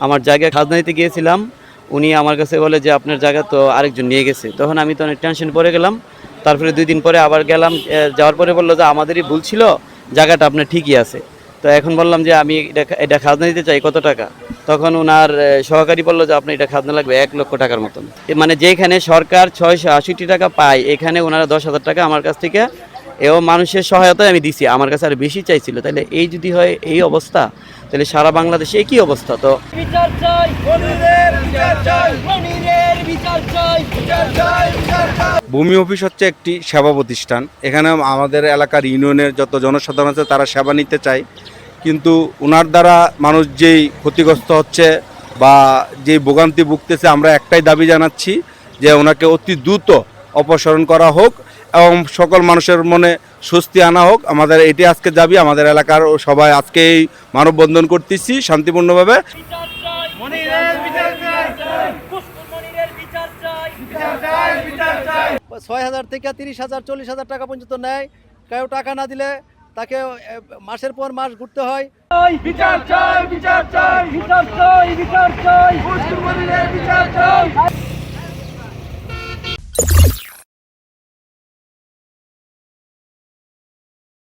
আমার জায়গা খাজনা দিতে গিয়েছিলাম, উনি আমার কাছে বলে যে আপনার জায়গা তো আরেকজন নিয়ে গেছে। তখন আমি তো অনেক টেনশন পড়ে গেলাম। তারপরে ২ দিন পরে আবার গেলাম, যাওয়ার পরে বলল যে আমাদেরই ভুল ছিল, জায়গাটা আপনার ঠিকই আছে। তো এখন বললাম যে আমি এটা খাজনা দিতে চাই, কত টাকা? তখন উনার সহকারী বলল যে আপনার এটা খাজনা লাগবে ১,০০,০০০ টাকার মতন। মানে যেখানে সরকার ৬৬৮ টাকা পায়, এখানে উনারা ১০,০০০ টাকা আমার কাছ থেকে এবং মানুষের সহায়তায় আমি দিছি। আমার কাছে আরো বেশি চাইছিল। তাইলে এই যদি হয় এই অবস্থা, তাহলে সারা বাংলাদেশে একই অবস্থা। তো বিচার চাই, মনিরের বিচার চাই, মনিরের বিচার চাই, বিচার চাই, বিচার চাই। ভূমি অফিস হচ্ছে একটি সেবা প্রতিষ্ঠান। এখানে আমাদের এলাকার ইউনিয়নের যত জনসাধারণ আছে তারা সেবা নিতে চায়, কিন্তু ওনার দ্বারা মানুষ যেই ক্ষতিগ্রস্ত হচ্ছে বা যেই ভোগান্তি ভুগতেছে, আমরা একটাই দাবি জানাচ্ছি যে ওনাকে অতি দ্রুত অপসারণ করা হোক এবং সকল মানুষের মনে স্বস্তি আনা হোক। আমাদের এটি আজকে দাবি। আমাদের এলাকার সবাই আজকে এই মানববন্ধন করতেছি শান্তিপূর্ণভাবে। বিচার চাই, মনিরের বিচার চাই, মনিরের বিচার চাই, বিচার চাই, বিচার চাই। ৬,০০০ থেকে ৩০,০০০ ৪০,০০০ টাকা পর্যন্ত নেয়। কেউ টাকা না দিলে তাকে মাসের পর মাস ঘুরতে হয়। বিচার চাই, বিচার চাই, বিচার চাই, বিচার চাই, মনিরের বিচার চাই।